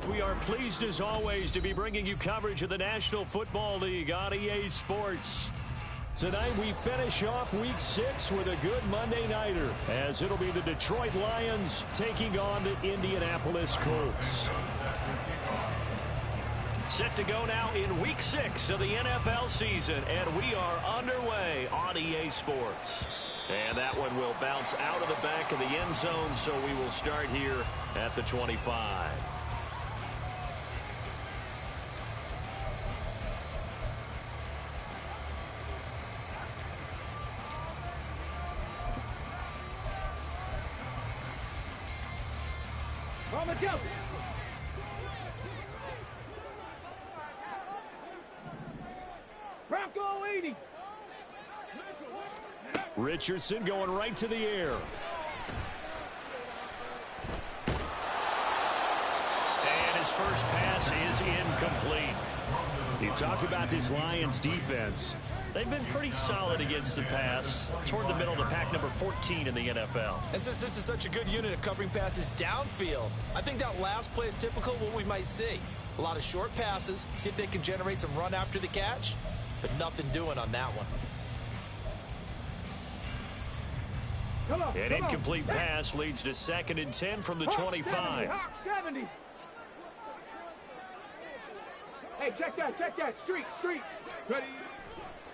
We are pleased as always to be bringing you coverage of the National Football League on EA Sports. Tonight we finish off Week 6 with a good Monday nighter, as it'll be the Detroit Lions taking on the Indianapolis Colts. Set to go now in Week 6 of the NFL season, and we are underway on EA Sports. And that one will bounce out of the back of the end zone, so we will start here at the 25. Richardson going right to the air. And his first pass is incomplete. You talk about this Lions defense. They've been pretty solid against the pass, toward the middle of the pack, number 14 in the NFL. And since this is such a good unit of covering passes downfield, I think that last play is typical of what we might see. A lot of short passes, see if they can generate some run after the catch, but nothing doing on that one. An incomplete pass leads to 2nd and 10 from the 25. 70. Hey, check that. Street. Ready.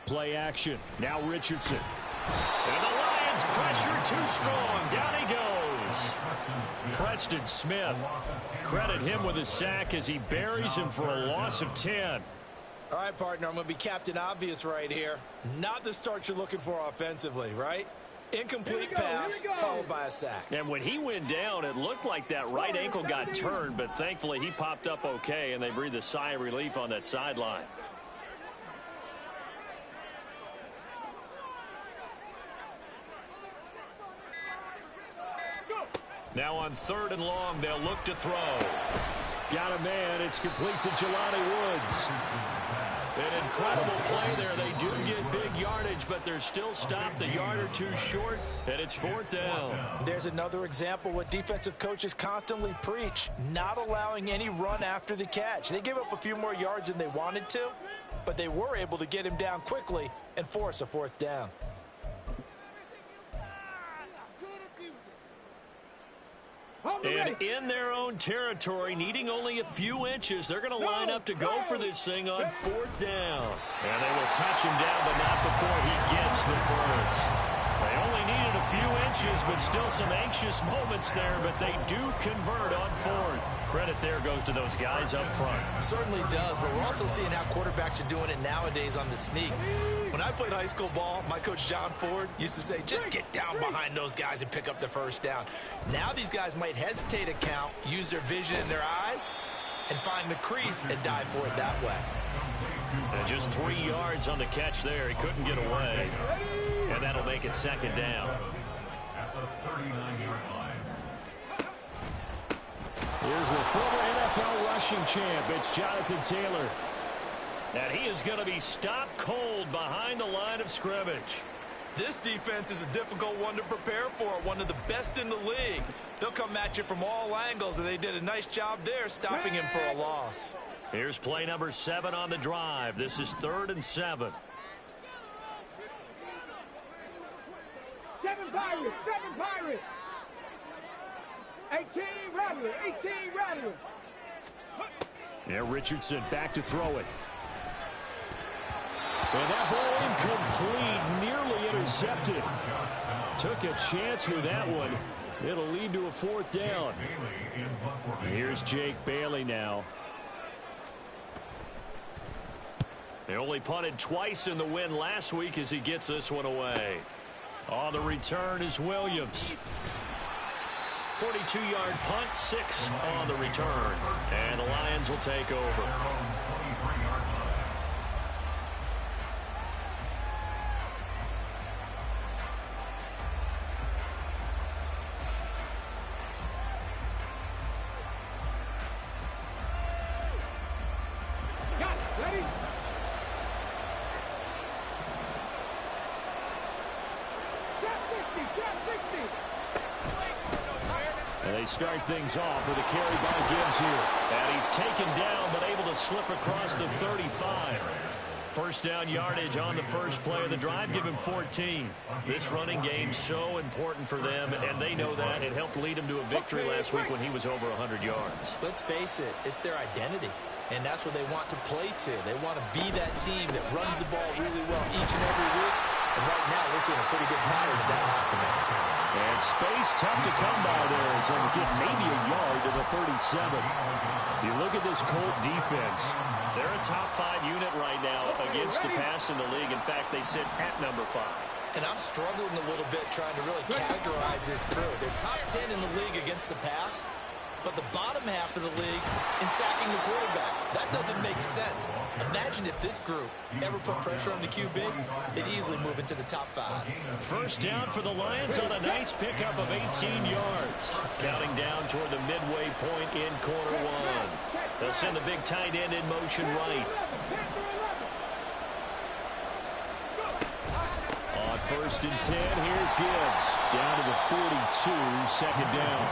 Play action. Now Richardson. And the Lions pressure too strong. Down he goes. Preston Smith. Credit him with a sack as he buries him for a loss of 10. All right, partner, I'm going to be Captain Obvious right here. Not the start you're looking for offensively, right? Incomplete pass followed by a sack. And when he went down, it looked like that right ankle got turned, but thankfully he popped up okay, and they breathed a sigh of relief on that sideline. Now on 3rd and long, they'll look to throw. Got a man. It's complete to Jelani Woods. An incredible play there. They do get big yardage, but they're still stopped the yard or two short, and it's 4th down. There's another example what defensive coaches constantly preach, not allowing any run after the catch. They gave up a few more yards than they wanted to, but they were able to get him down quickly and force a 4th down. And in their own territory, needing only a few inches, they're going to line up to go for this thing on 4th down. And they will touch him down, but not before he gets the first. They only needed a few inches, but still some anxious moments there, but they do convert on 4th. Credit there goes to those guys up front. Certainly does, but we're also seeing how quarterbacks are doing it nowadays on the sneak. When I played high school ball, my coach John Ford used to say, just get down behind those guys and pick up the first down. Now these guys might hesitate a count, use their vision in their eyes, and find the crease and dive for it that way. And just 3 yards on the catch there. He couldn't get away. And that'll make it 2nd down. Here's the former NFL rushing champ. It's Jonathan Taylor. And he is going to be stopped cold behind the line of scrimmage. This defense is a difficult one to prepare for, one of the best in the league. They'll come at you from all angles, and they did a nice job there stopping him for a loss. Here's play number 7 on the drive. This is 3rd and 7. 7 Pirates. 18 Rattler. Yeah, Richardson back to throw it. And that ball incomplete, nearly intercepted. Took a chance with that one. It'll lead to a 4th down. Here's Jake Bailey now. They only punted twice in the win last week as he gets this one away. On the return is Williams. 42-yard punt, 6 on the return. And the Lions will take over. They start things off with a carry by Gibbs here. And he's taken down but able to slip across the 35. First down yardage on the first play of the drive. Give him 14. This running game's so important for them, and they know that. It helped lead them to a victory last week when he was over 100 yards. Let's face it, it's their identity. And that's what they want to play to. They want to be that team that runs the ball really well each and every week. And right now, we're seeing a pretty good pattern of that happening. And space tough to come by there. As they get maybe a yard to the 37. You look at this Colt defense. They're a top 5 unit right now against the pass in the league. In fact, they sit at number 5. And I'm struggling a little bit trying to really categorize this crew. They're top 10 in the league against the pass, but the bottom half of the league in sacking the quarterback. That doesn't make sense. Imagine if this group ever put pressure on the QB, they'd easily move into the top 5. First down for the Lions on a nice pickup of 18 yards. Counting down toward the midway point in quarter 1. They'll send the big tight end in motion right. On first and 10, here's Gibbs. Down to the 42, second down.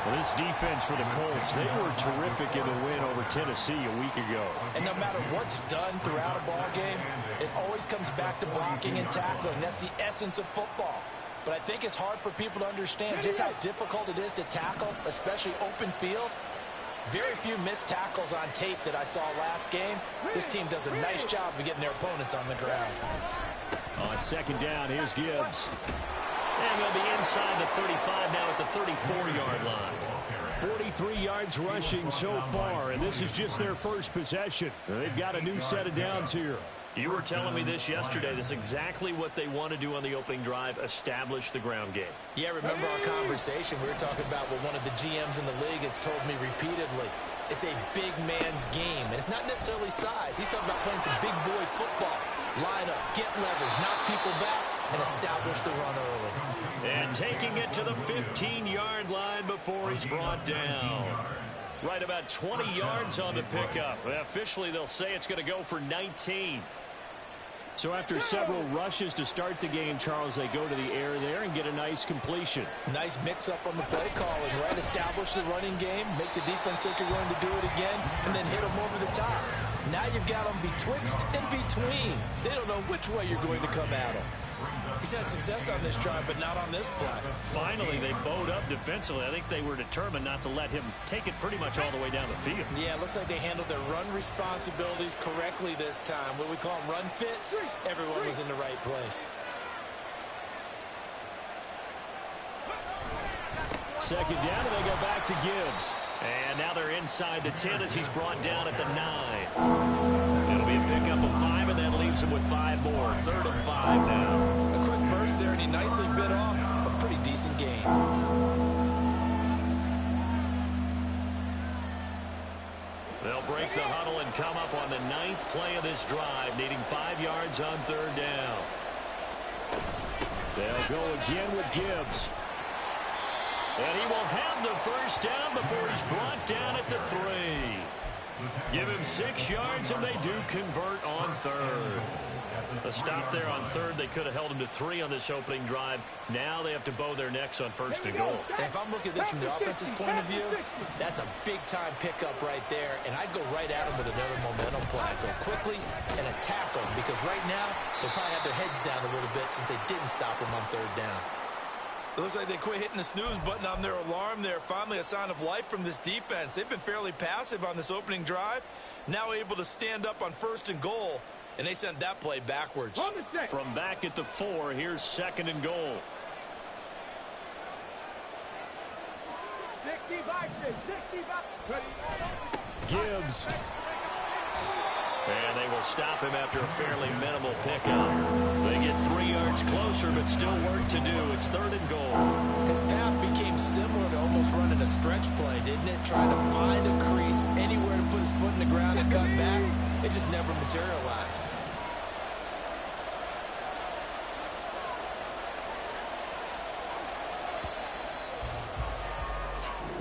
Well, this defense for the Colts, they were terrific in the win over Tennessee a week ago. And no matter what's done throughout a ball game, it always comes back to blocking and tackling. That's the essence of football. But I think it's hard for people to understand just how difficult it is to tackle, especially open field. Very few missed tackles on tape that I saw last game. This team does a nice job of getting their opponents on the ground. On second down, here's Gibbs. And they'll be inside the 35 now at the 34-yard line. 43 yards rushing so far, and this is just their first possession. They've got a new set of downs here. You were telling me this yesterday. This is exactly what they want to do on the opening drive, establish the ground game. Yeah, remember our conversation? We were talking about what one of the GMs in the league has told me repeatedly. It's a big man's game, and it's not necessarily size. He's talking about playing some big boy football. Line up, get leverage, knock people back, and establish the run early. And taking it to the 15-yard line before he's brought down. Right about 20 yards on the pickup. Officially, they'll say it's going to go for 19. So after several rushes to start the game, Charles, they go to the air there and get a nice completion. Nice mix-up on the play calling, right? Establish the running game, make the defense think you're going to do it again, and then hit them over the top. Now you've got them betwixt and between. They don't know which way you're going to come at them. He's had success on this drive, but not on this play. Finally, they bowed up defensively. I think they were determined not to let him take it pretty much all the way down the field. Yeah, it looks like they handled their run responsibilities correctly this time. What we call them run fits, everyone was in the right place. Second down, and they go back to Gibbs. And now they're inside the 10 as he's brought down at the 9. It'll be a pickup of 5, and that leaves him with 5 more. 3rd and 5 now. A quick burst there, and he nicely bit off a pretty decent gain. They'll break the huddle and come up on the 9th play of this drive, needing 5 yards on 3rd down. They'll go again with Gibbs. And he will have the first down before he's brought down at the 3. Give him 6 yards, and they do convert on 3rd. A stop there on 3rd. They could have held him to 3 on this opening drive. Now they have to bow their necks on 1st and goal. And if I'm looking at this from the offense's point of view, that's a big-time pickup right there. And I'd go right at him with another momentum play. Go quickly and attack them, because right now they'll probably have their heads down a little bit since they didn't stop him on 3rd down. It looks like they quit hitting the snooze button on their alarm there. Finally a sign of life from this defense. They've been fairly passive on this opening drive. Now able to stand up on 1st and goal. And they sent that play backwards. From back at the 4, here's 2nd and goal. 65. Gibbs. And they will stop him after a fairly minimal pickup. They get 3 yards closer, but still work to do. It's 3rd and goal. His path became similar to almost running a stretch play, didn't it? Trying to find a crease, anywhere to put his foot in the ground and cut back. It just never materialized.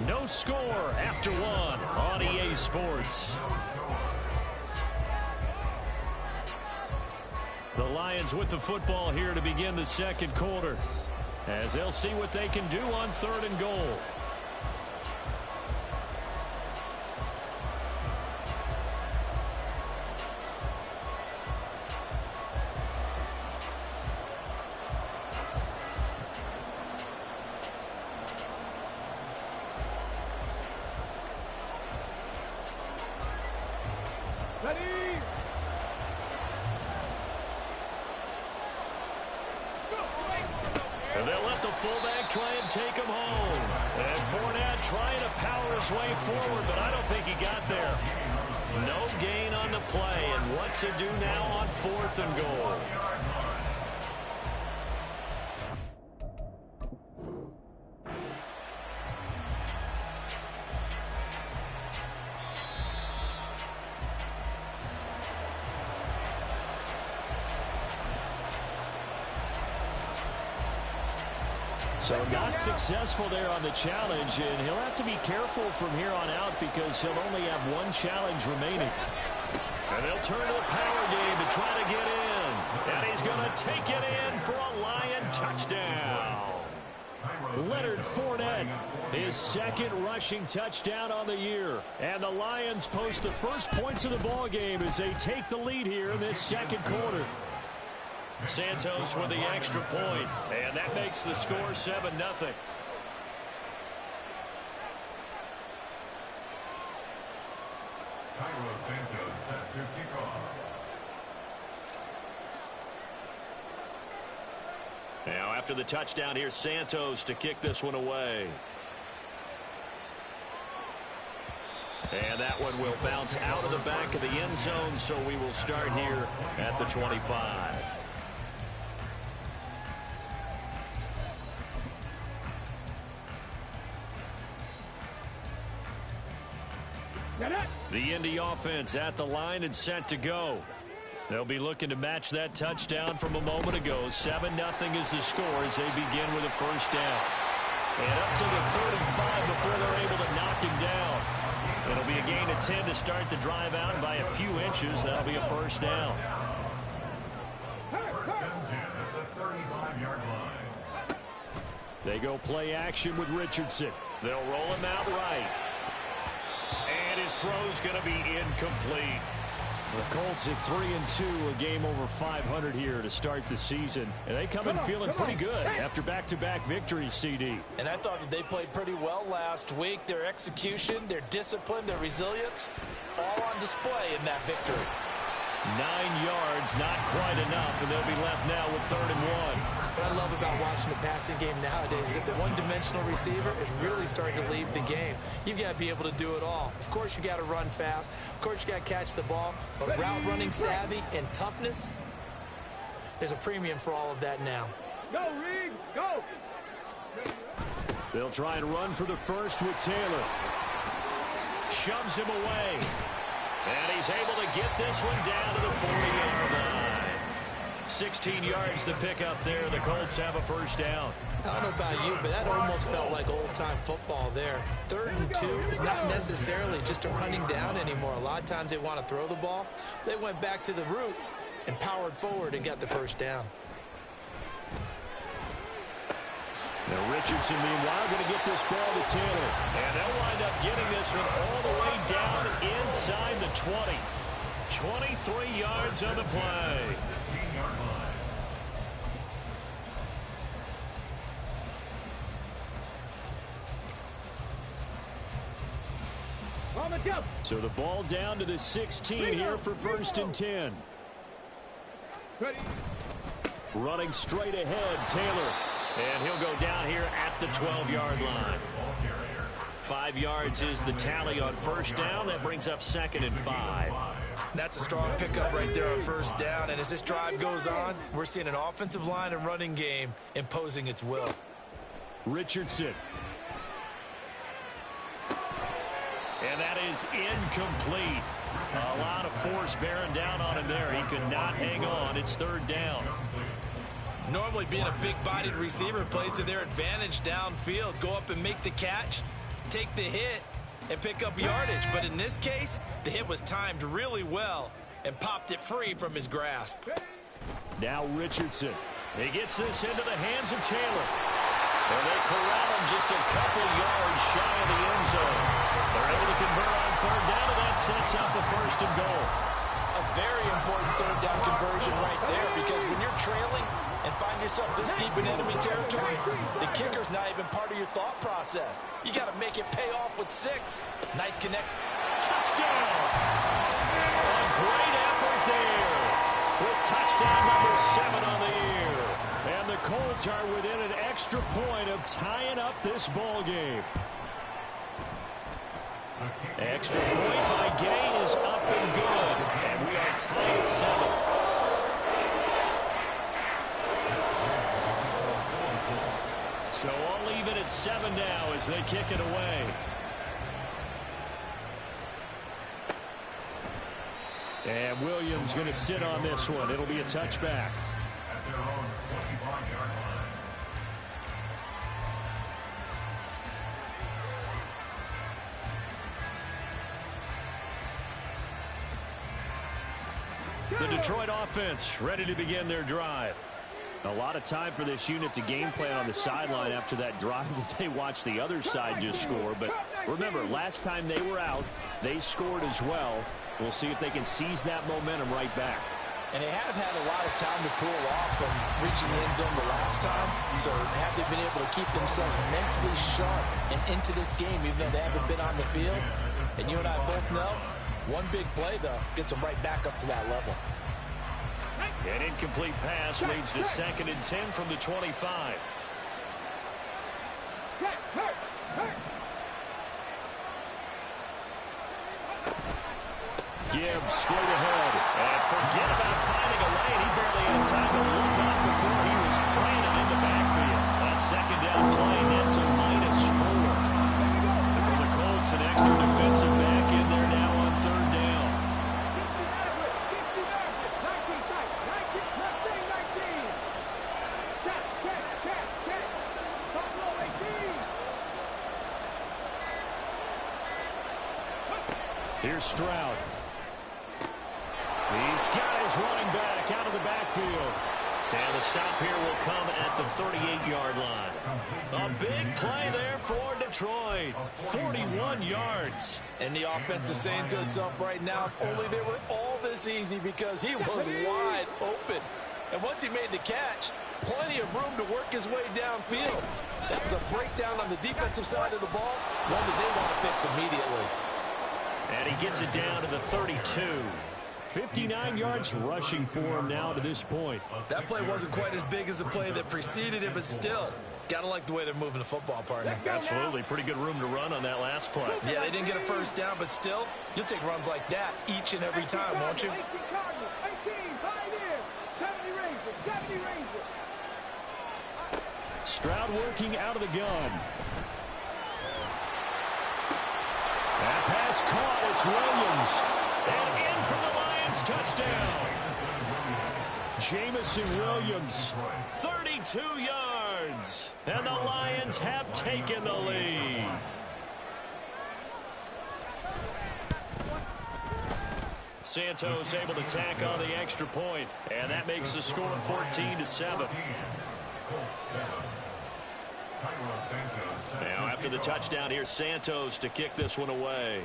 No score after 1 on EA Sports. The Lions with the football here to begin the 2nd quarter, as they'll see what they can do on 3rd and goal. They'll let the fullback try and take him home. And Fournette trying to power his way forward, but I don't think he got there. No gain on the play, and what to do now on 4th and goal. So not successful there on the challenge, and he'll have to be careful from here on out because he'll only have one challenge remaining. And they'll turn to the power game to try to get in. And he's going to take it in for a Lion touchdown. Leonard Fournette, his second rushing touchdown on the year. And the Lions post the first points of the ball game as they take the lead here in this second quarter. Santos with the extra point, and that makes the score 7-0. Santos set to kick off. Now after the touchdown, here's Santos to kick this one away. And that one will bounce out of the back of the end zone, so we will start here at the 25. The Indy offense at the line and set to go. They'll be looking to match that touchdown from a moment ago. 7-0 is the score as they begin with a first down. And up to the 35 before they're able to knock him down. It'll be a gain of 10 to start the drive out, and by a few inches, that'll be a first down. First and 10 at the 35-yard line. They go play action with Richardson. They'll roll him out right. And his throw's going to be incomplete. The Colts at 3-2, a game over 500 here to start the season. And they come in feeling pretty good after back-to-back victories, CD. And I thought that they played pretty well last week. Their execution, their discipline, their resilience, all on display in that victory. 9 yards, not quite enough, and they'll be left now with 3rd and 1. What I love about watching the passing game nowadays is that the one-dimensional receiver is really starting to leave the game. You've got to be able to do it all. Of course, you got to run fast. Of course, you got to catch the ball. But route running savvy and toughness, there's a premium for all of that now. Go, Reed, go! They'll try and run for the first with Taylor. Shoves him away. And he's able to get this one down to the 40-yard line. 16 yards to pick up there. The Colts have a first down. I don't know about you, but that almost felt like old-time football there. 3rd and 2 is not necessarily just a running down anymore. A lot of times they want to throw the ball. They went back to the roots and powered forward and got the first down. Now Richardson, meanwhile, going to get this ball to Taylor. And they'll wind up getting this one all the way down inside the 20. 23 yards on the play. 16-yard line. So the ball down to the 16 here for 1st and 10. Ready? Running straight ahead, Taylor. And he'll go down here at the 12-yard line. 5 yards is the tally on first down. That brings up 2nd and 5. That's a strong pickup right there on first down. And as this drive goes on, we're seeing an offensive line and running game imposing its will. Richardson. And that is incomplete. A lot of force bearing down on him there. He could not hang on. It's 3rd down. Normally being a big-bodied receiver plays to their advantage downfield. Go up and make the catch, take the hit, and pick up yardage. But in this case, the hit was timed really well and popped it free from his grasp. Now Richardson. He gets this into the hands of Taylor. And they corral him just a couple yards shy of the end zone. They're able to convert on 3rd down, and that sets up the 1st and goal. A very important 3rd down conversion right there, because when you're trailing and find yourself this deep in enemy territory, the kicker's not even part of your thought process. You got to make it pay off with 6. Nice connect. Touchdown! A great effort there with touchdown number 7 on the year. And the Colts are within an extra point of tying up this ball game. Extra point by Gay is up and good, and we are tied at 7. So all even at 7 now as they kick it away. And Williams going to sit on this one. It'll be a touchback. At their own 25-yard line. The Detroit offense ready to begin their drive. A lot of time for this unit to game plan on the sideline after that drive that they watched the other side just score. But remember, last time they were out, they scored as well. We'll see if they can seize that momentum right back. And they have had a lot of time to cool off from reaching the end zone the last time. So have they been able to keep themselves mentally sharp and into this game even though they haven't been on the field? And you and I both know, one big play, though, gets them right back up to that level. An incomplete pass leads to 2nd and 10 from the 25. Gibbs straight ahead. And forget about finding a lane. He barely had time to look up before he was planted in the backfield. That 2nd down play nets a -4. And for the Colts, an extra defensive back in there now on 3rd down. Here's Stroud. He's got his running back out of the backfield. And the stop here will come at the 38-yard line. A big play there for Detroit. 41 yards. And the offense is saying to itself right now, if only they were all this easy because he was wide open. And once he made the catch, plenty of room to work his way downfield. That was a breakdown on the defensive side of the ball, one that they want to fix immediately. And he gets it down to the 32. 59 yards rushing for him now to this point. That play wasn't quite as big as the play that preceded it, but still, gotta like the way they're moving the football, partner. Absolutely. Pretty good room to run on that last play. Yeah, they didn't get a first down, but still, you'll take runs like that each and every time, won't you? Stroud working out of the gun. That pass caught. It's Williams. And in from the Lions, touchdown. Jamison Williams, 32 yards. And the Lions have taken the lead. Santos able to tack on the extra point, and that makes the score 14-7. Now after the touchdown, here's Santos to kick this one away.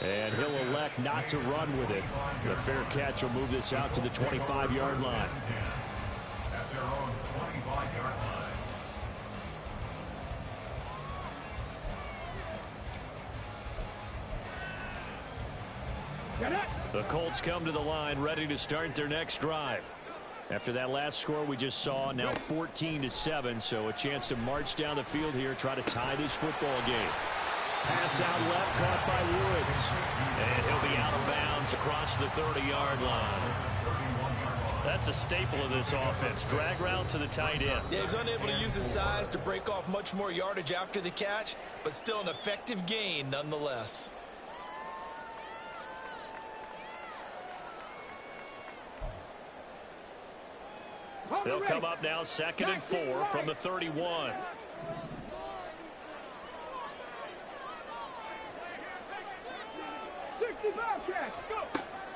And he'll elect not to run with it. The fair catch will move this out to the 25-yard line. At their own 25-yard line. The Colts come to the line ready to start their next drive. After that last score we just saw, now 14-7, so a chance to march down the field here, try to tie this football game. Pass out left, caught by Woods. And he'll be out of bounds across the 30-yard line. That's a staple of this offense. Drag route to the tight end. Yeah, he was unable to use his size to break off much more yardage after the catch, but still an effective gain nonetheless. They'll come up now 2nd and 4 from the 31.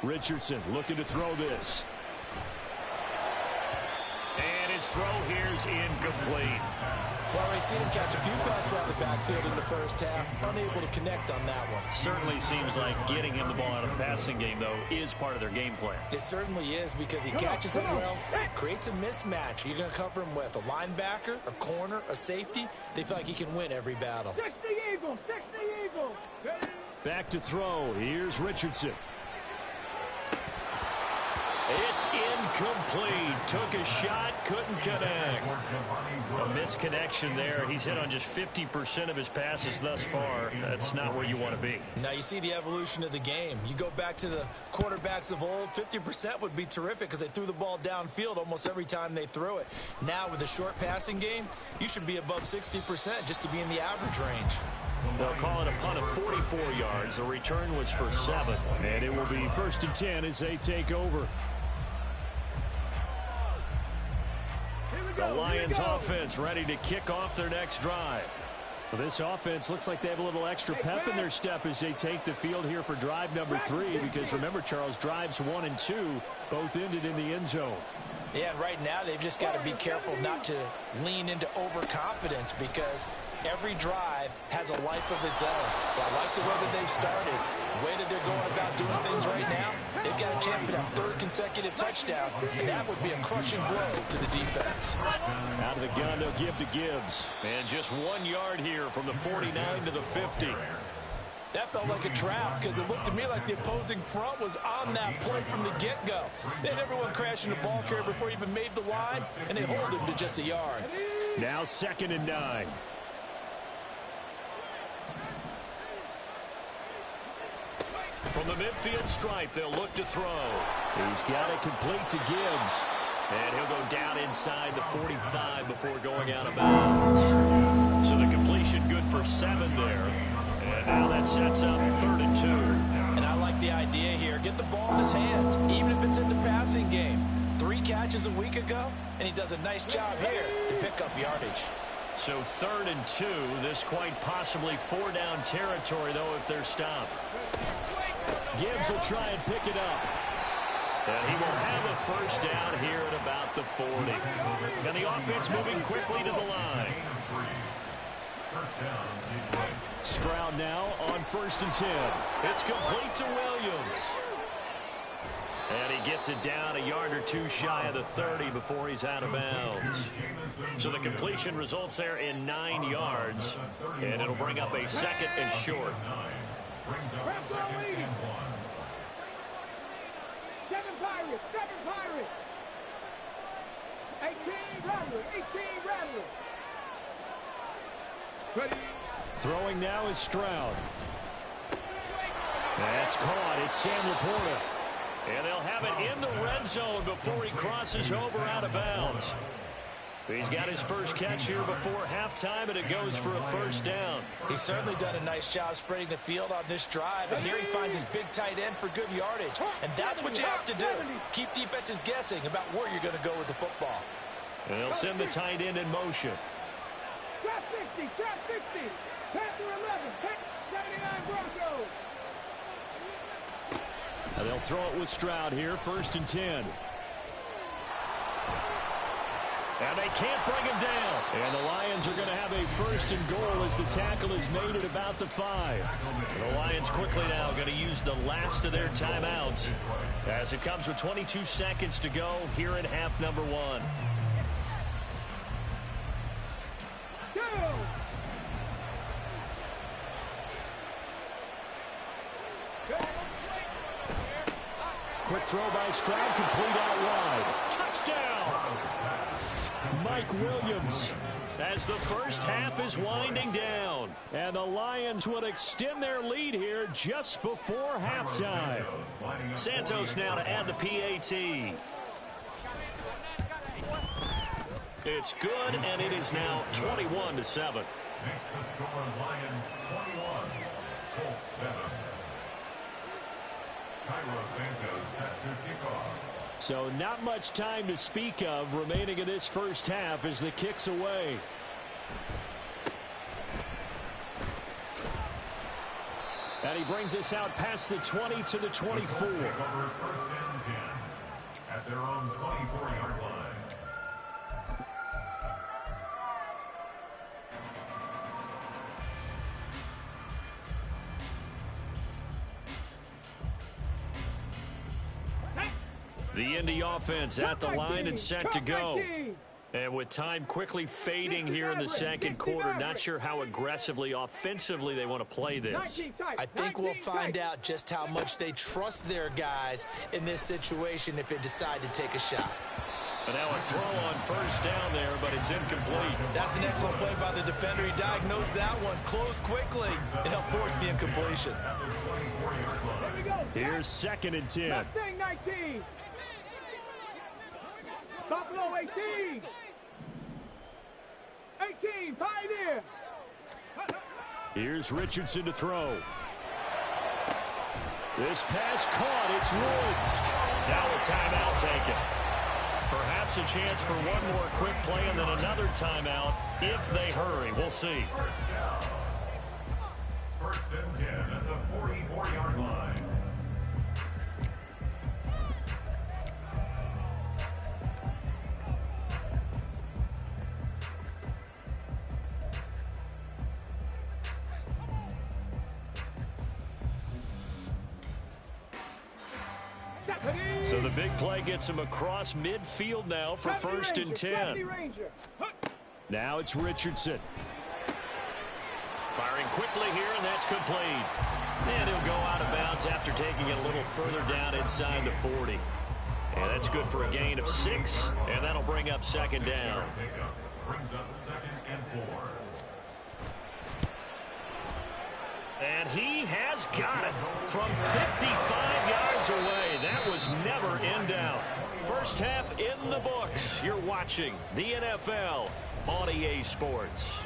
Richardson looking to throw this. And his throw here's incomplete. Well, we've seen him catch a few passes out of the backfield in the first half, unable to connect on that one. Certainly seems like getting him the ball out of the passing game, though, is part of their game plan. It certainly is because he catches it well, creates a mismatch. Who are you going to cover him with? A linebacker, a corner, a safety? They feel like he can win every battle. 60 Eagles, 60 Eagles. Back to throw. Here's Richardson. It's incomplete. Took a shot, couldn't connect. A misconnection there. He's hit on just 50% of his passes thus far. That's not where you want to be. Now you see the evolution of the game. You go back to the quarterbacks of old, 50% would be terrific because they threw the ball downfield almost every time they threw it. Now with the short passing game, you should be above 60% just to be in the average range. They'll call it a punt of 44 yards. The return was for 7. And it will be 1st and 10 as they take over. The Lions offense ready to kick off their next drive. Well, this offense looks like they have a little extra pep in their step as they take the field here for drive number 3. Because remember, Charles, drives 1 and 2 both ended in the end zone. Yeah, and right now they've just got to be careful not to lean into overconfidence because every drive has a life of its own. But I like the way that they've started, the way that they're going about doing things right now. They've got a chance for that 3rd consecutive touchdown, and that would be a crushing blow to the defense. Out of the gun, they'll give to Gibbs. And just 1 yard here from the 49 to the 50. That felt like a trap because it looked to me like the opposing front was on that play from the get-go. They had everyone crashing the ball carrier before he even made the line, and they hold him to just a yard. Now 2nd and 9. From the midfield stripe, they'll look to throw. He's got it complete to Gibbs. And he'll go down inside the 45 before going out of bounds. So the completion good for 7 there. And now that sets up 3rd and 2. And I like the idea here. Get the ball in his hands, even if it's in the passing game. 3 catches a week ago, and he does a nice job here to pick up yardage. So 3rd and 2. This quite possibly 4-down territory, though, if they're stopped. Gibbs will try and pick it up. And he will have a 1st down here at about the 40. And the offense moving quickly to the line. Stroud now on 1st and 10. It's complete to Williams. And he gets it down a yard or 2 shy of the 30 before he's out of bounds. So the completion results there in 9 yards. And it'll bring up a 2nd and short. Brings up 2nd and 1. 7 Pirates, 7 Pirates. 18 Rattlers, 18 Rattlers. Ready. Throwing now is Stroud. That's caught. It's Sam Laporta. And they'll have it in the red zone before he crosses over out of bounds. He's got his first catch here before halftime, and it goes for a 1st down. He's certainly done a nice job spreading the field on this drive, and here he finds his big tight end for good yardage. And that's what you have to do. Keep defenses guessing about where you're going to go with the football. And they'll send the tight end in motion. Trap 60, trap 60. Panther 11, 79 Broncos. And they'll throw it with Stroud here, 1st and 10. And they can't bring him down. And the Lions are going to have a 1st and goal as the tackle is made at about the 5. And the Lions quickly now going to use the last of their timeouts as it comes with 22 seconds to go here in half number 1. Go! Quick throw by Stroud, complete out wide. Touchdown! Mike Williams. As the first half is winding down. And the Lions will extend their lead here just before halftime. Santos now to add the PAT. It's good, and it is now 21-7. Makes the score Lions 21, Colts 7. Cairo Santos set to kick off. So not much time to speak of remaining in this first half as the kick's away. And he brings us out past the 20 to the 24. Over 1st and 10 at their own 24-yard line. The Indy offense at the line and set to go. And with time quickly fading here in the second quarter, not sure how aggressively, offensively they want to play this. I think we'll find out just how much they trust their guys in this situation if they decide to take a shot. And now a throw on first down there, but it's incomplete. That's an excellent play by the defender. He diagnosed that one, closed quickly, and helped force the incompletion. Here's 2nd and 10. Mustang 19. Buffalo 18. 18, Pioneer. Here's Richardson to throw. This pass caught. It's Woods. Now a timeout taken. Perhaps a chance for one more quick play and then another timeout if they hurry. We'll see. First and 10 at the 44-yard line. So the big play gets him across midfield now for first and 10. Now it's Richardson. Firing quickly here, and that's complete. And he'll go out of bounds after taking it a little further down inside the 40. And that's good for a gain of 6, and that'll bring up second down. Brings up 2nd and 4. And he has got it from 55 yards away. That was never in doubt. First half in the books. You're watching the NFL on EA Sports.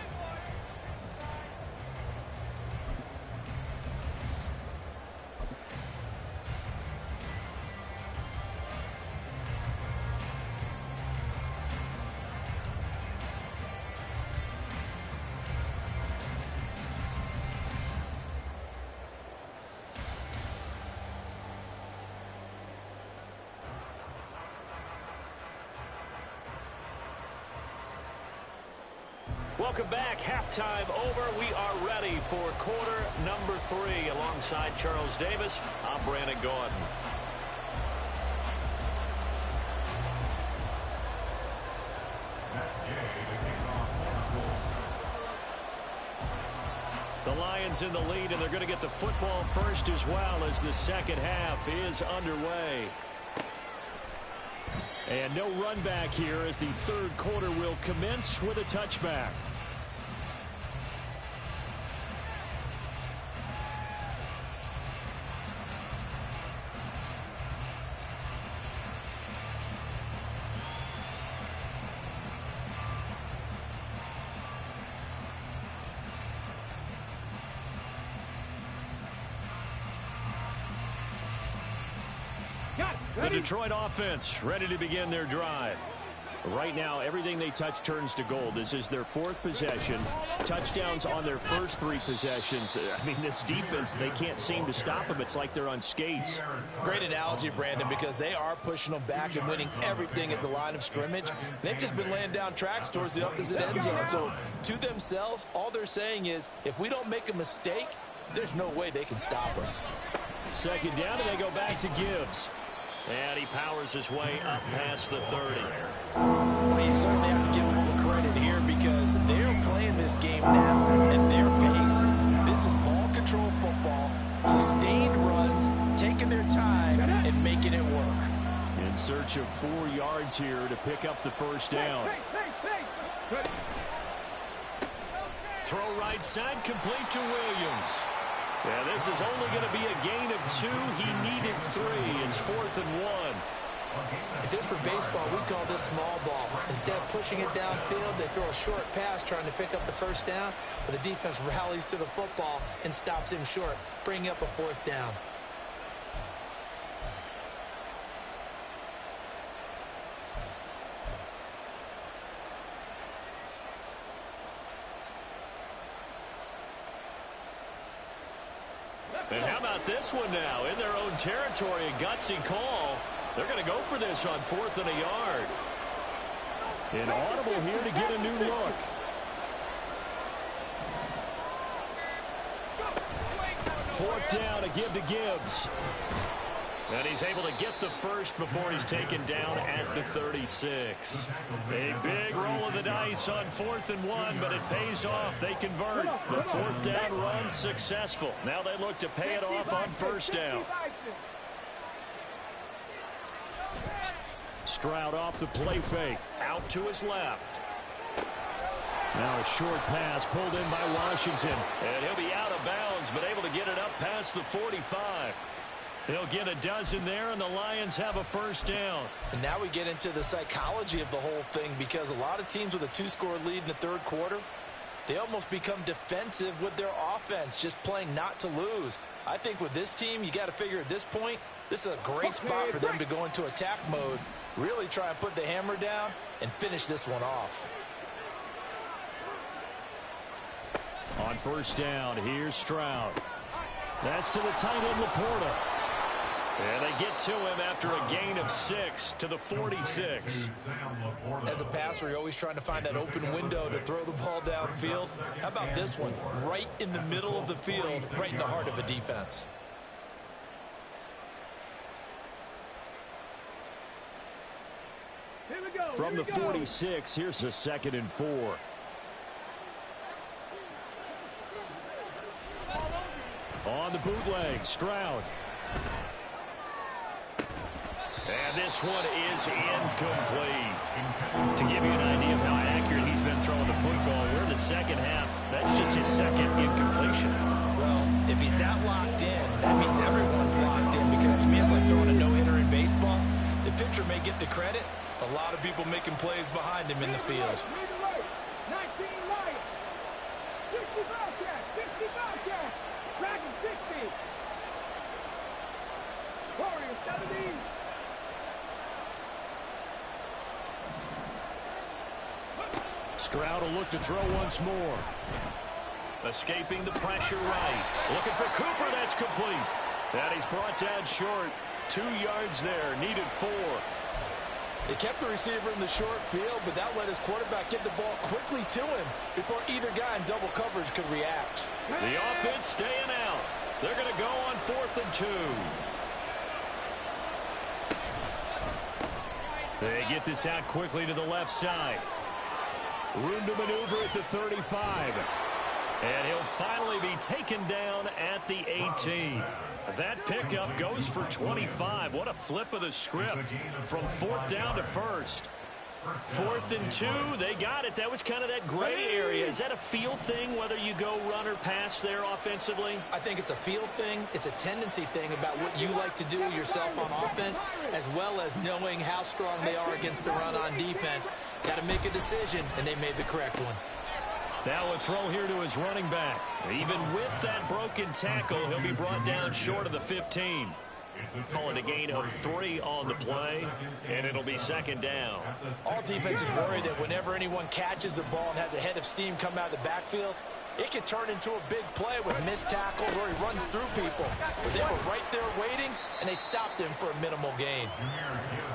Welcome back. Halftime over. We are ready for quarter number 3. Alongside Charles Davis, I'm Brandon Gordon. The Lions in the lead, and they're going to get the football first as well as the second half is underway. And no run back here as the third quarter will commence with a touchback. The Detroit offense ready to begin their drive. Right now, everything they touch turns to gold. This is their 4th possession. Touchdowns on their first 3 possessions. I mean, this defense, they can't seem to stop them. It's like they're on skates. Great analogy, Brandon, because they are pushing them back and winning everything at the line of scrimmage. They've just been laying down tracks towards the opposite end zone. So to themselves, all they're saying is, if we don't make a mistake, there's no way they can stop us. Second down, and they go back to Gibbs. And he powers his way up past the 30. Well, you certainly have to give a little credit here because they're playing this game now at their pace. This is ball control football, sustained runs, taking their time and making it work. In search of 4 yards here to pick up the first down. Throw right side, complete to Williams. Yeah, this is only going to be a gain of 2. He needed 3. It's 4th and 1. If this were baseball, we'd call this small ball. Instead of pushing it downfield, they throw a short pass trying to pick up the first down, but the defense rallies to the football and stops him short, bringing up a 4th down. And how about this one now? In their own territory, a gutsy call. They're going to go for this on 4th and a yard. An audible here to get a new look. Fourth down to give to Gibbs. And he's able to get the first before he's taken down at the 36. A big roll of the dice on 4th and 1, but it pays off. They convert. The 4th down run successful. Now they look to pay it off on 1st down. Stroud off the play fake. Out to his left. Now a short pass pulled in by Washington. And he'll be out of bounds, but able to get it up past the 45. He'll get a dozen there, and the Lions have a 1st down. And now we get into the psychology of the whole thing, because a lot of teams with a 2-score lead in the 3rd quarter, they almost become defensive with their offense, just playing not to lose. I think with this team, you got to figure at this point, this is a great spot for them to go into attack mode, really try and put the hammer down and finish this one off. On 1st down, here's Stroud. That's to the tight end, Laporta. And they get to him after a gain of 6 to the 46. As a passer, you're always trying to find that open window to throw the ball downfield. How about this one? Right in the middle of the field, right in the heart of a defense. From the 46, here's a 2nd and 4. On the bootleg, Stroud. And this one is incomplete. To give you an idea of how accurate he's been throwing the football, we're in the 2nd half. That's just his 2nd incompletion. Well, if he's not locked in, that means everyone's locked in, because to me it's like throwing a no-hitter in baseball. The pitcher may get the credit, a lot of people making plays behind him in the field. 19 Lions. 60 Bobcats. 60 Bobcats. Dragon 60. Warriors 70. Stroud will look to throw once more. Escaping the pressure right. Looking for Cooper. That's complete. And he's brought down short. 2 yards there. Needed 4. They kept the receiver in the short field, but that let his quarterback get the ball quickly to him before either guy in double coverage could react. The offense staying out. They're going to go on 4th and 2. They get this out quickly to the left side. Room to maneuver at the 35. And he'll finally be taken down at the 18. That pickup goes for 25. What a flip of the script from 4th down to 1st. 4th and 2, they got it. That was kind of that gray area. Is that a feel thing, whether you go run or pass there offensively? I think it's a feel thing. It's a tendency thing about what you like to do yourself on offense, as well as knowing how strong they are against the run on defense. Got to make a decision, and they made the correct one. Now a throw here to his running back. Even with that broken tackle, he'll be brought down short of the 15. Call it a gain of 3 on the play, and it'll be 2nd down. All defenses worry that whenever anyone catches the ball and has a head of steam come out of the backfield, it can turn into a big play with missed tackles or he runs through people. But they were right there waiting, and they stopped him for a minimal gain.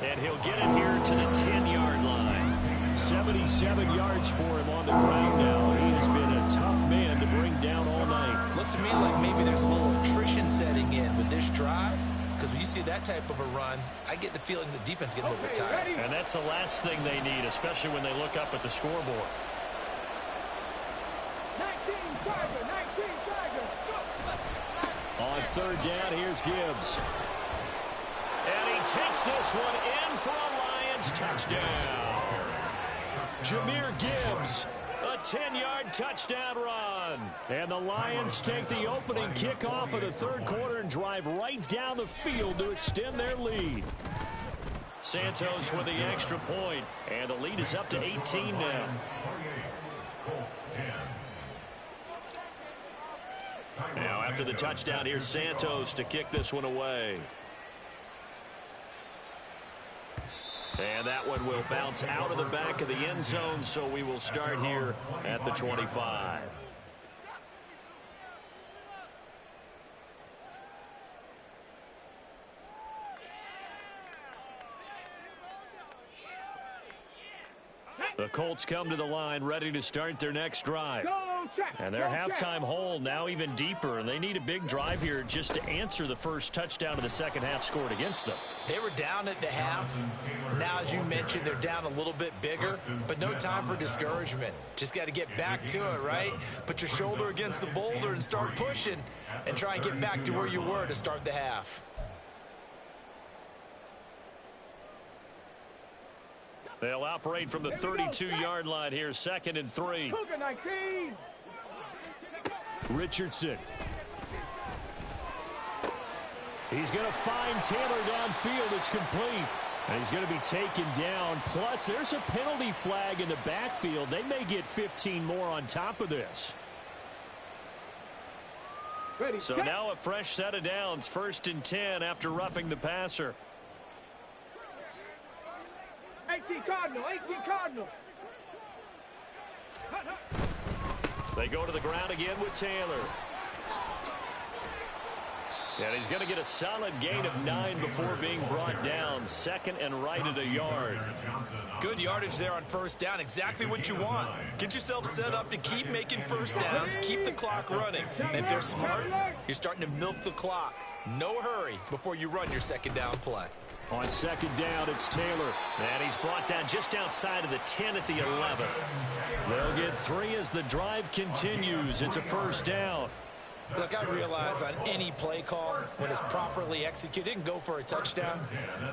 And he'll get it here to the 10-yard line. 77 yards for him on the ground now. He has been a tough man to bring down all night. Looks to me like maybe there's a little attrition setting in with this drive. Because when you see that type of a run, I get the feeling the defense getting a little bit tired. And that's the last thing they need, especially when they look up at the scoreboard. 19 Tiger. 19 Tiger. On 3rd down, here's Gibbs. And he takes this one in for a Lions touchdown. Jahmyr Gibbs. A 10-yard touchdown run. And the Lions take the opening kickoff of the 3rd quarter and drive right down the field to extend their lead. Santos with the extra point, and the lead is up to 18 now. Now after the touchdown, here's Santos to kick this one away. And that one will bounce out of the back of the end zone, so we will start here at the 25. The Colts come to the line ready to start their next drive. Go check. And their Ball check. halftime hole now even deeper, and they need a big drive here just to answer the first touchdown of the second half scored against them. They were down at the half. Now, as you mentioned, they're down a little bit bigger, but no time for discouragement. Just got to get back to it, right? Put your shoulder against the boulder and start pushing and try and get back to where you were to start the half. They'll operate from the 32-yard line here, 2nd and 3. Cougar 19. Richardson. He's going to find Taylor downfield. It's complete. And he's going to be taken down. Plus, there's a penalty flag in the backfield. They may get 15 more on top of this. Ready, So check. now a fresh set of downs. 1st and 10 after roughing the passer. 18 Cardinal, 18 Cardinal. Hut, hut. They go to the ground again with Taylor. And he's going to get a solid gain of 9 before being brought down. 2nd and right at a yard. Good yardage there on 1st down. Exactly what you want. Get yourself set up to keep making 1st downs, keep the clock running. And if they're smart, you're starting to milk the clock. No hurry before you run your 2nd down play. On 2nd down, it's Taylor. And he's brought down just outside of the 10 at the 11. They'll get 3 as the drive continues. It's a 1st down. Look, I realize on any play call, when it's properly executed, it can go for a touchdown.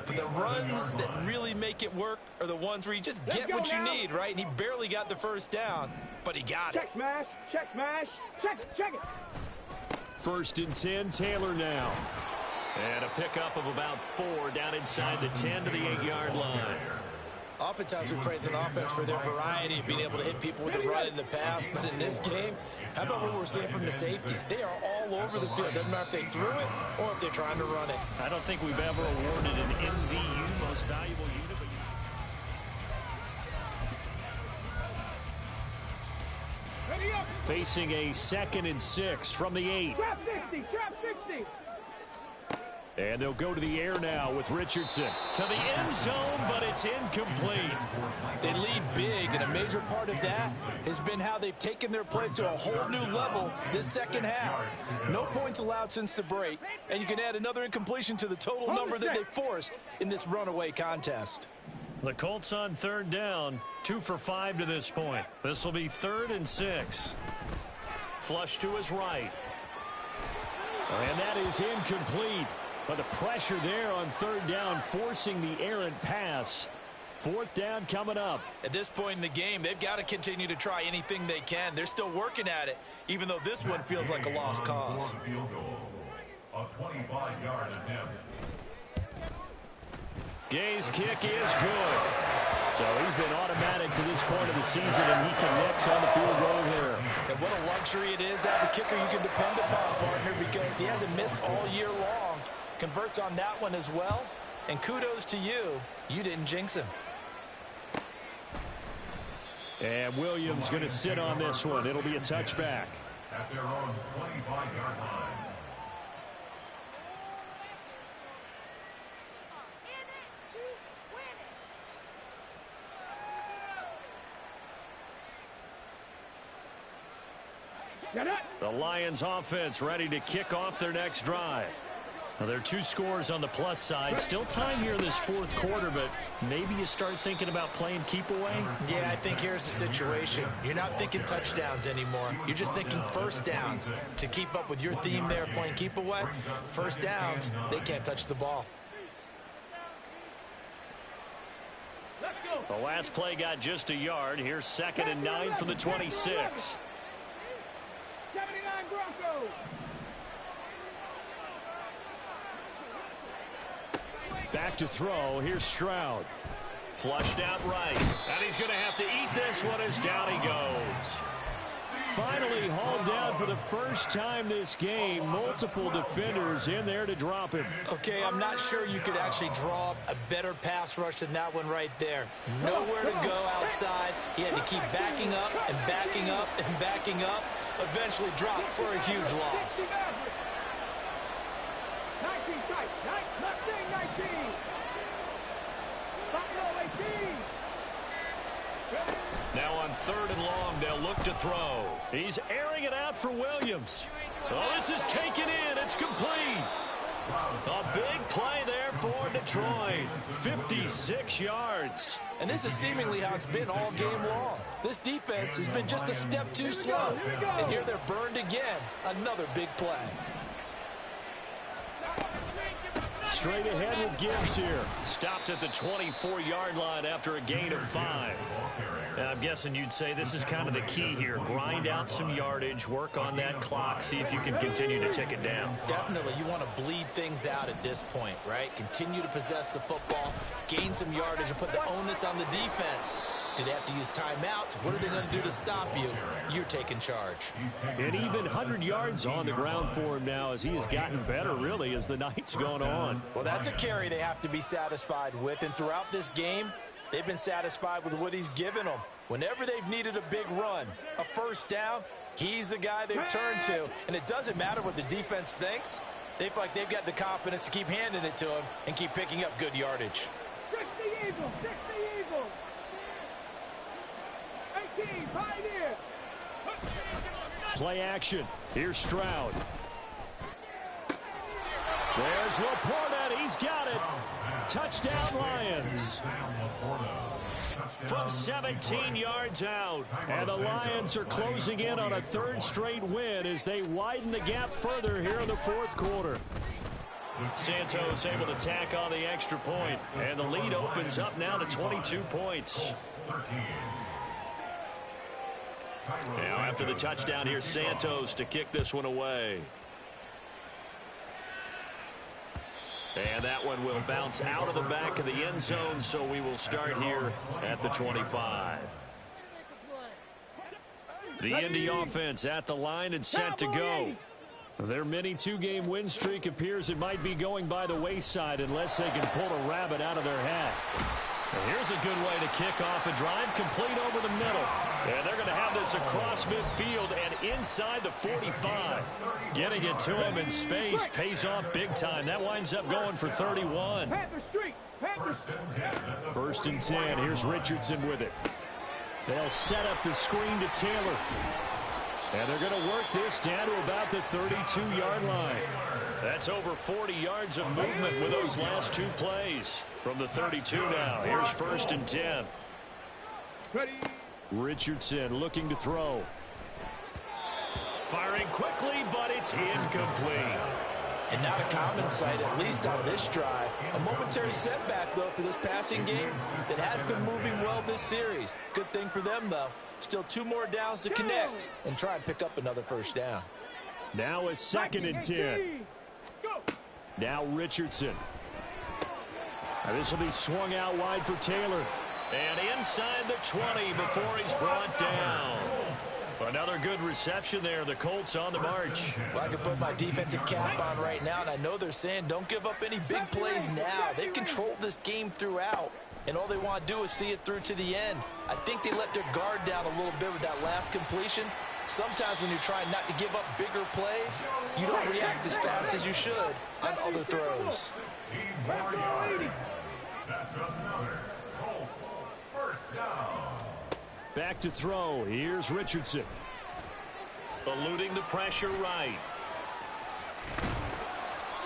But the runs that really make it work are the ones where you just get what you need, right? And he barely got the 1st down, but he got it. Check smash, check it. 1st and 10, Taylor now. And a pickup of about 4 down inside the 10 to the 8-yard line. Oftentimes we praise an offense for their variety of being able to hit people with the run in the pass. But in this game, how about what we're seeing from the safeties? They are all over the field. Doesn't matter if they threw it or if they're trying to run it. I don't think we've ever awarded an MVU, most valuable unit. Ready up. Facing a 2nd and 6 from the 8. Trap 60, trap 60. And they'll go to the air now with Richardson. To the end zone, but it's incomplete. They lead big, and a major part of that has been how they've taken their play to a whole new level this second half. No points allowed since the break, and you can add another incompletion to the total number that they forced in this runaway contest. The Colts on 3rd down, 2 for 5 to this point. This will be 3rd and 6. Flush to his right. And that is incomplete. But the pressure there on 3rd down, forcing the errant pass. 4th down coming up. At this point in the game, they've got to continue to try anything they can. They're still working at it, even though this one feels like a lost cause. Field goal. A 25-yard attempt. Gay's kick is good. So he's been automatic to this point of the season, and he connects on the field goal here. And what a luxury it is to have a kicker you can depend upon, partner, because he hasn't missed all year long. Converts on that one as well, and kudos to you. You didn't jinx him. And Williams going to sit on this one. It'll be a touchback. At their own 25-yard line. The Lions offense ready to kick off their next drive. Now, there are 2 scores on the plus side. Still time here in this 4th quarter, but maybe you start thinking about playing keep away. Yeah, I think here's the situation. You're not thinking touchdowns anymore. You're just thinking 1st downs. To keep up with your theme there, playing keep away, 1st downs, they can't touch the ball. Let's go. The last play got just a yard. Here's 2nd and 9 from the 26. 79 Broncos. Back to throw. Here's Stroud. Flushed out right. And he's going to have to eat this one as down he goes. Finally hauled down for the first time this game. Multiple defenders in there to drop him. Okay, I'm not sure you could actually draw up a better pass rush than that one right there. Nowhere to go outside. He had to keep backing up and backing up and backing up. Eventually dropped for a huge loss. 19 tight. 19. Buffalo 18. Now on 3rd and long, they'll look to throw. He's airing it out for Williams. Oh, this is taken in. It's complete. A big play there for Detroit. 56 yards. And this is seemingly how it's been all game long. This defense has been just a step too slow. And here they're burned again. Another big play. Straight ahead with Gibbs here. Stopped at the 24-yard line after a gain of 5. And I'm guessing you'd say this is kind of the key here. Grind out some yardage, work on that clock, see if you can continue to tick it down. Definitely, you want to bleed things out at this point, right? Continue to possess the football, gain some yardage, and put the onus on the defense. Do they have to use timeouts? What are they going to do to stop you? You're taking charge. And even 100 yards on the ground for him now as he has gotten better, really, as the night's gone on. Well, that's a carry they have to be satisfied with. And throughout this game, they've been satisfied with what he's given them. Whenever they've needed a big run, a first down, he's the guy they've turned to. And it doesn't matter what the defense thinks. They feel like they've got the confidence to keep handing it to him and keep picking up good yardage. 60 Eagles, 60 Eagles. 18, Pioneer. Play action. Here's Stroud. There's Laporta. He's got it. Touchdown, Lions. From 17 yards out. And the Lions are closing in on a third straight win as they widen the gap further here in the fourth quarter. Santos able to tack on the extra point. And the lead opens up now to 22 points. Now after the touchdown, here's Santos to kick this one away. And that one will bounce out of the back of the end zone, so we will start here at the 25. The Indy offense at the line and set to go. Their mini two-game win streak appears it might be going by the wayside unless they can pull a rabbit out of their hat. And here's a good way to kick off a drive, complete over the middle. And they're going to have this across midfield and inside the 45. Getting it to him in space pays off big time. That winds up going for 31. First and 10. Here's Richardson with it. They'll set up the screen to Taylor. And they're going to work this down to about the 32-yard line. That's over 40 yards of movement with those last two plays. From the 32 now, here's first and 10. Richardson looking to throw. Firing quickly, but it's incomplete. And not a common sight, at least on this drive. A momentary setback, though, for this passing game that has been moving well this series. Good thing for them, though. Still 2 more downs to connect and try and pick up another first down. Now a second and 10. Now Richardson. Now this will be swung out wide for Taylor. And inside the 20 before he's brought down. Another good reception there. The Colts on the march. Well, I can put my defensive cap on right now, and I know they're saying don't give up any big plays now. They've controlled this game throughout, and all they want to do is see it through to the end. I think they let their guard down a little bit with that last completion. Sometimes when you're trying not to give up bigger plays, you don't react as fast as you should on other throws. That's another Colts first down. Back to throw. Here's Richardson. Eluding the pressure right.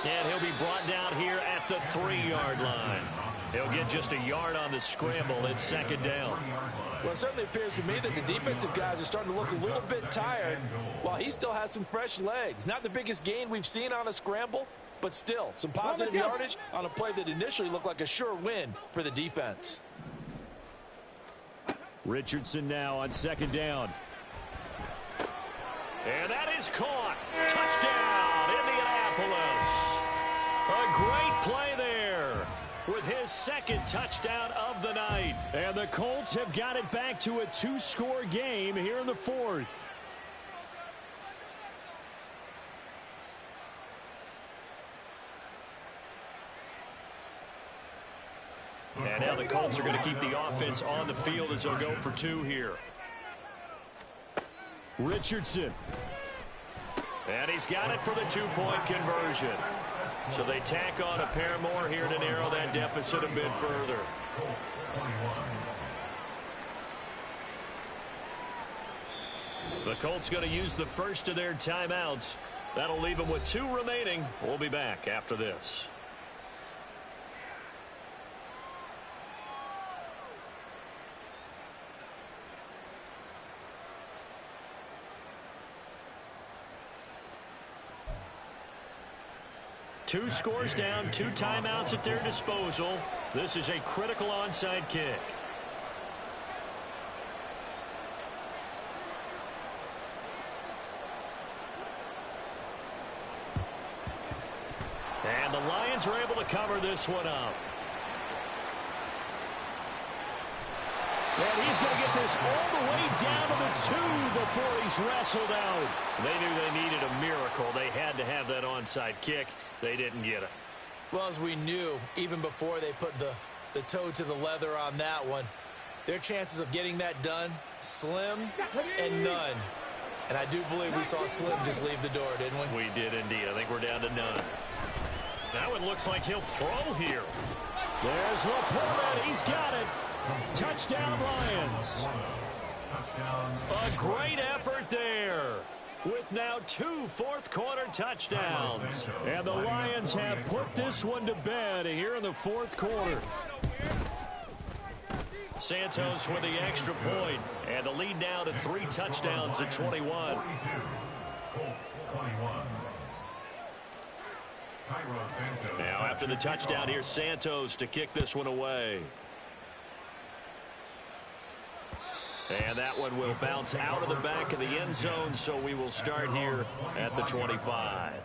And he'll be brought down here at the 3-yard line. He'll get just a yard on the scramble. It's second down. Well, it certainly appears to me that the defensive guys are starting to look a little bit tired while he still has some fresh legs. Not the biggest gain we've seen on a scramble, but still some positive yardage on a play that initially looked like a sure win for the defense. Richardson now on second down. And that is caught. Touchdown, Indianapolis. A great play there with his second touchdown of the night. And the Colts have got it back to a 2-score game here in the fourth. And now the Colts are going to keep the offense on the field as they'll go for 2 here. Richardson. And he's got it for the 2-point conversion. So they tack on a pair more here to narrow that deficit a bit further. The Colts going to use the first of their timeouts. That'll leave them with 2 remaining. We'll be back after this. Two scores down, 2 timeouts at their disposal. This is a critical onside kick. And the Lions are able to cover this one up. And he's going to get this all the way down to the 2 before he's wrestled out. They knew they needed a miracle. They had to have that onside kick. They didn't get it. Well, as we knew, even before they put the toe to the leather on that one, their chances of getting that done, slim and none. And I do believe we saw Slim just leave the door, didn't we? We did indeed. I think we're down to none. Now it looks like he'll throw here. There's Laporta. He's got it. Touchdown, Lions. A great effort there. With now 2 fourth-quarter touchdowns. And the Lions have put this one to bed here in the 4th quarter. Santos with the extra point. And the lead now to 3 touchdowns at 21. Now after the touchdown, here's Santos to kick this one away. And that one will bounce out of the back of the end zone, so we will start here at the 25.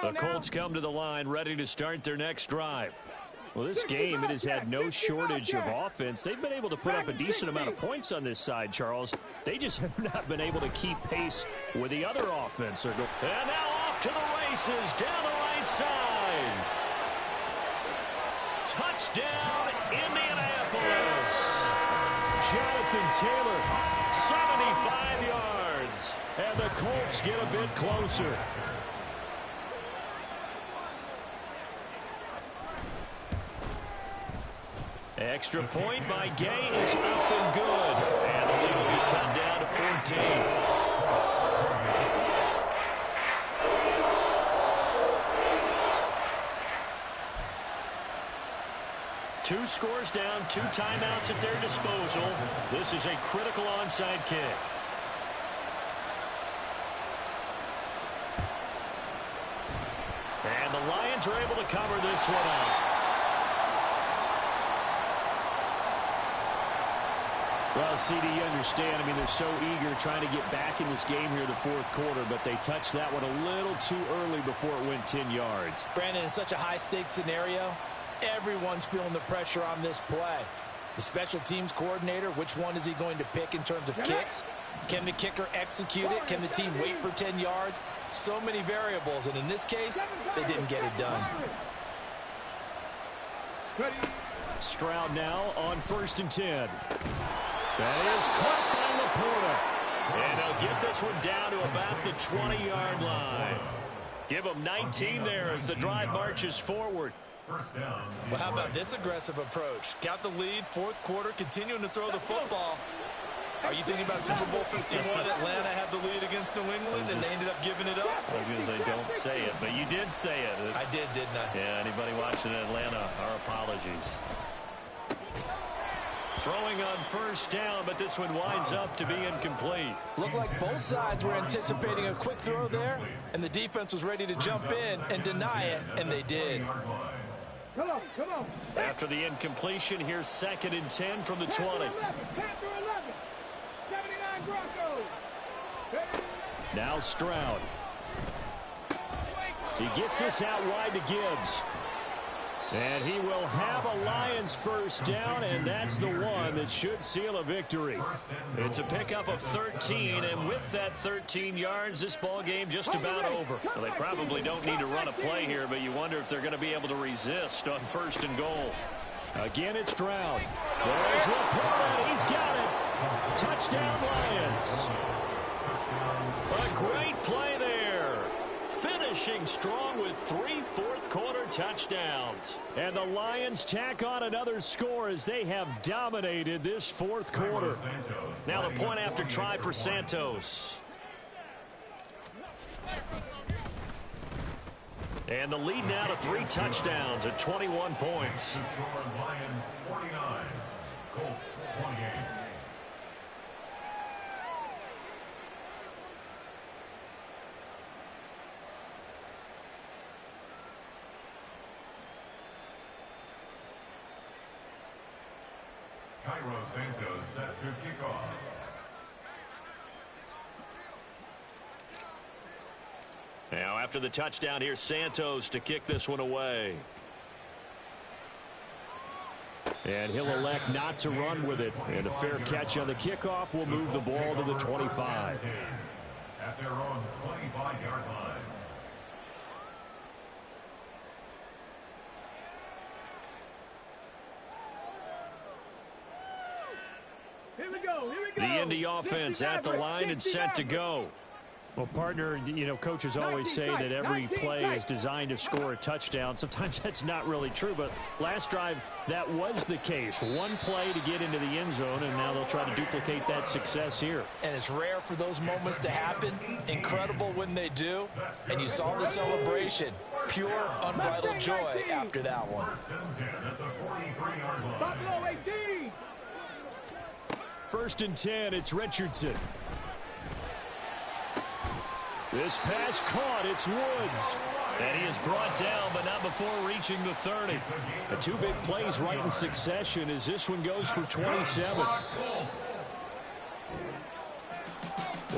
The Colts come to the line, ready to start their next drive. Well, this game, it has had no shortage of offense. They've been able to put up a decent amount of points on this side, Charles. They just have not been able to keep pace with the other offense. And now off to the races down the right side. Touchdown, Indianapolis. Jonathan Taylor, 75 yards. And the Colts get a bit closer. Extra point by Gay is up and good. And the lead will be cut down to 14. Two scores down, 2 timeouts at their disposal. This is a critical onside kick. And the Lions are able to cover this one up. Well, CD, you understand. I mean, they're so eager trying to get back in this game here in the 4th quarter, but they touched that one a little too early before it went 10 yards. Brandon, in such a high-stakes scenario, everyone's feeling the pressure on this play. The special teams coordinator, which one is he going to pick in terms of kicks? Can the kicker execute it? Can the team wait for 10 yards? So many variables, and in this case, they didn't get it done. Stroud now on 1st and 10. That is caught by Laporta. And they'll get this one down to about the 20-yard line. Give them 19 there as the drive marches forward. Well, how about this aggressive approach? Got the lead, 4th quarter, continuing to throw the football. Are you thinking about Super Bowl 51? Atlanta had the lead against New England, and they ended up giving it up? I was going to say, don't say it, but you did say it. I did, didn't I? Yeah, anybody watching Atlanta, our apologies. Throwing on 1st down, but this one winds up to be incomplete. Looked like both sides were anticipating a quick throw there, and the defense was ready to jump in and deny it, and they did. Come on, come on. After the incompletion, here's 2nd and 10 from the 20. 10 through 11. 79 Broncos. Now Stroud. He gets this out wide to Gibbs. And he will have a Lions 1st down, and that's the one that should seal a victory. It's a pickup of 13, and with that 13 yards, this ball game just about over. Well, they probably don't need to run a play here, but you wonder if they're going to be able to resist on 1st and goal. Again, it's Stroud. There's Laporta. He's got it. Touchdown, Lions. A great play there. Finishing strong with 3 fourth-quarter touchdowns. And the Lions tack on another score as they have dominated this fourth quarter. Now the point after try for Santos. And the lead now to 3 touchdowns at 21 points. Lions 49, Colts 28. Cairo Santos set to kick off. Now after the touchdown, here's Santos to kick this one away. And he'll elect not to run with it. And a fair catch on the kickoff will move the ball to the 25. At their own 25-yard line. Here we go. Here we go. The Indy offense at the line and set to go. Well, partner, you know, coaches always say that every play is designed to score a touchdown. Sometimes that's not really true, but last drive, that was the case. One play to get into the end zone, and now they'll try to duplicate that success here. And it's rare for those moments to happen. Incredible when they do. And you saw the celebration. Pure, unbridled joy after that one. Buffalo 18. 1st and 10, it's Richardson. This pass caught, it's Woods. And he is brought down, but not before reaching the 30. The 2 big plays right in succession as this one goes for 27. Well,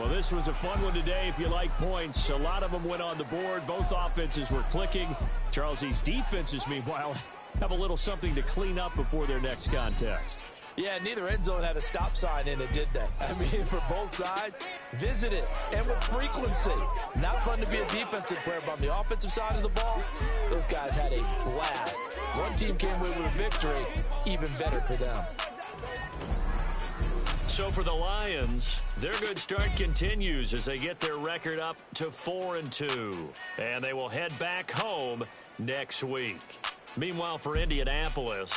this was a fun one today if you like points. A lot of them went on the board. Both offenses were clicking. Charles, these defenses, meanwhile, have a little something to clean up before their next contest. Yeah, neither end zone had a stop sign in it, did they? I mean, for both sides, visit it, and with frequency. Not fun to be a defensive player, but on the offensive side of the ball, those guys had a blast. One team came away with a victory, even better for them. So for the Lions, their good start continues as they get their record up to 4-2. And they will head back home next week. Meanwhile, for Indianapolis,